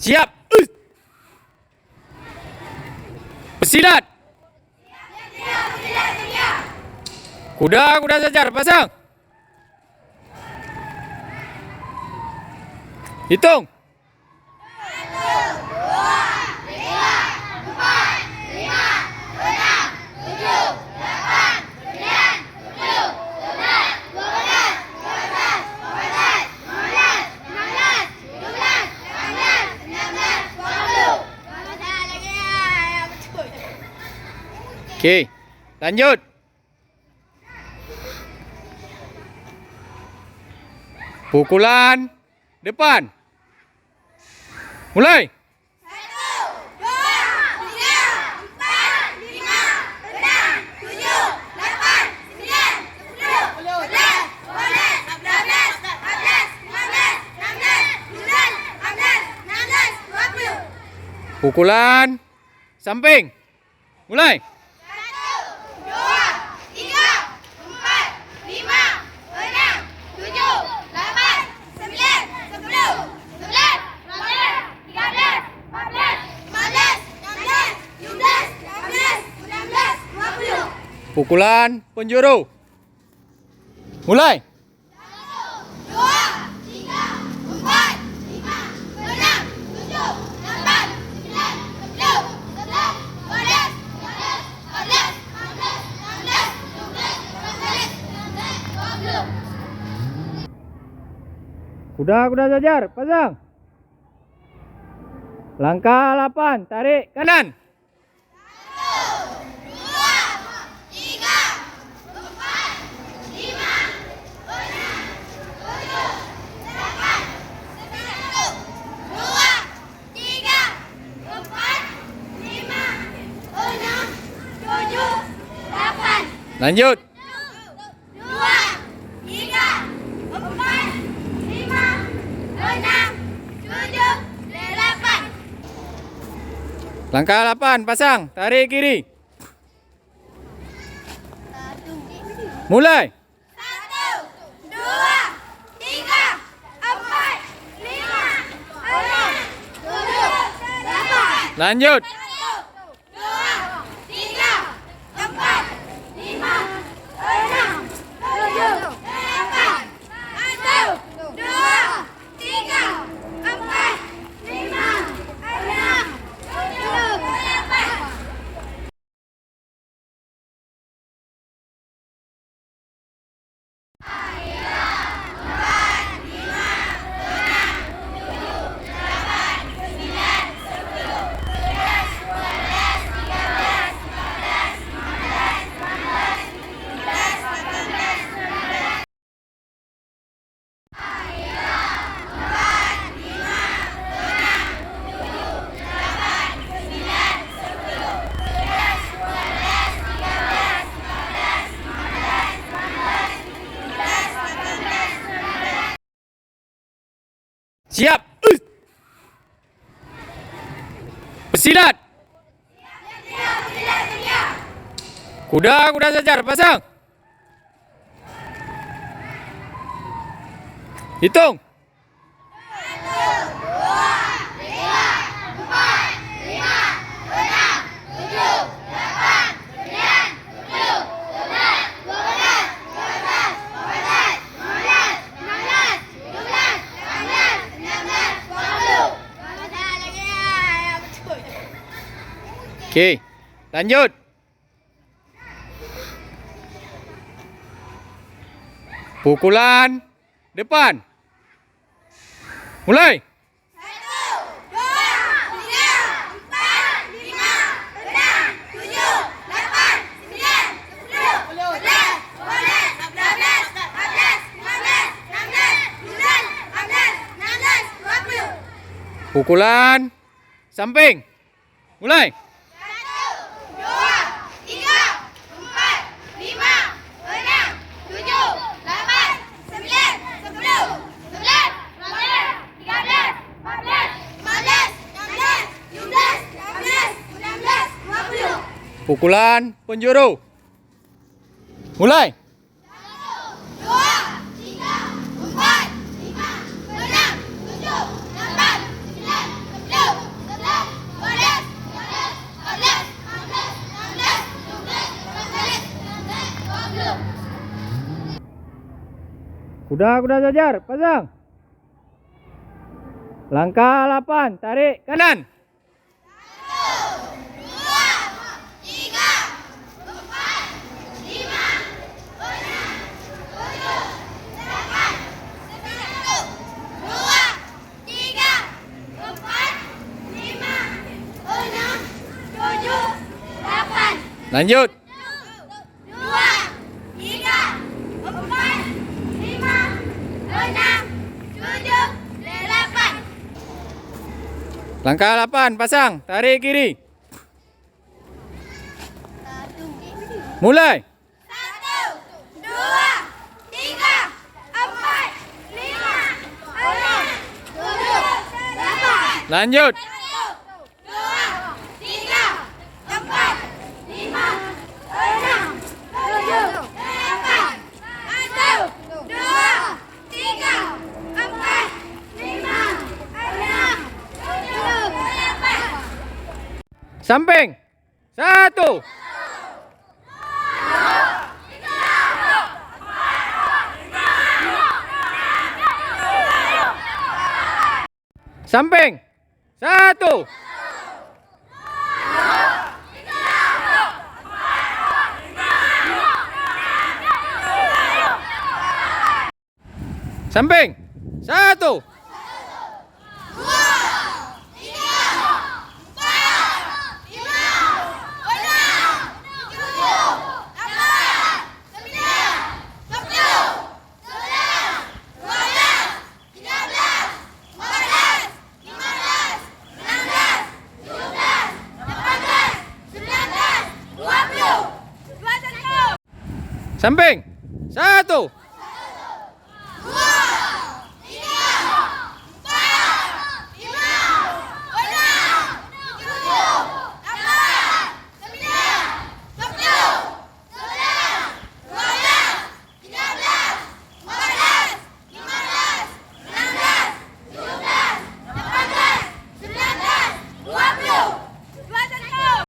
Siap. Bersilat. Kuda sejar, pasang. Hitung. 1, 2, 3, 4, 5, 6, 7, 8, 9, 10, 11, 12, 13, 14, 15, 16, 17, 18, 19, 20. Okey, lanjut. Pukulan depan. Mulai. 1, 2, 3, 4, 5, 6, 7, 8, 9, 10, 11, 12, 13, 14, 15, 16, 17, 18, 19, 20. Pukulan samping. Mulai. 1, 2, 3, 4, 5, 6, 7, 8, 9, 10, 11, 12, 13, 14, 15, 16, 17, 18, 19, 20. Pukulan penjuru. Mulai. 1, 2, 3, 4, 5, 6, 7, 8, 9, 10, 11, 12, 13, 14, 15, 16, 17, 18, 19, 20. Kuda sejar, pasang. Langkah 8, tarik kanan. 1, 2, 3, 4, 5, 6, 7, 8, 1, 2, 3, 4, 5, 6, 7, 8. Lanjut. 2, 3, 4, 5, 6, 7, 8. Langkah 8, pasang. Tarik kiri. Mulai. 1, 2, 3, 4, 5, 6, 7, 8. Lanjut. 1, 2, 3, 4, 5, 6, 7, 8. 1, 2, 3, 4, 5, 6, 7, 8. Siap. Bersilat. Kuda sejar, pasang. Hitung. 1, 2, 3, 4, 5, 6, 7, 8, 9, 10, 11, 12, 13, 14, 15, 16, 17, 18, 19, 20. Okey, lanjut. Pukulan depan. Mulai. 1, 2, 3, 4, 5, 6, 7, 8, 9, 10, 11, 12, 13, 14, 15, 16, 17, 18, 19, 20. Pukulan samping. Mulai. 1, 2, 3, 4, 5, 6, 7, 8, 9, 10, 11, 12, 13, 14, 15, 16, 17, 18, 19, 20. Pukulan penjuru. Mulai. 1, 2, 3, 4, 5, 6, 7, 8, 9, 10, Kuda Zajar, pasang. Langkah 8, tarik kanan. 1, 2, 3, 4, 5, 6, 7, 8. Lanjut. 2, 3, 4, 5, 6, 7, 8. Langkah 8, pasang, tarik kiri. Mulai. 1, 2, 3, 4, 5, 6, 7, 8. Lanjut. 1, 2, 3, 4, 5, 6, 7, 8. 1, 2, 3, 4, 5, 6, 7, 8. Samping. 1. Samping. 1. Samping. 1. 20. Samping. 1.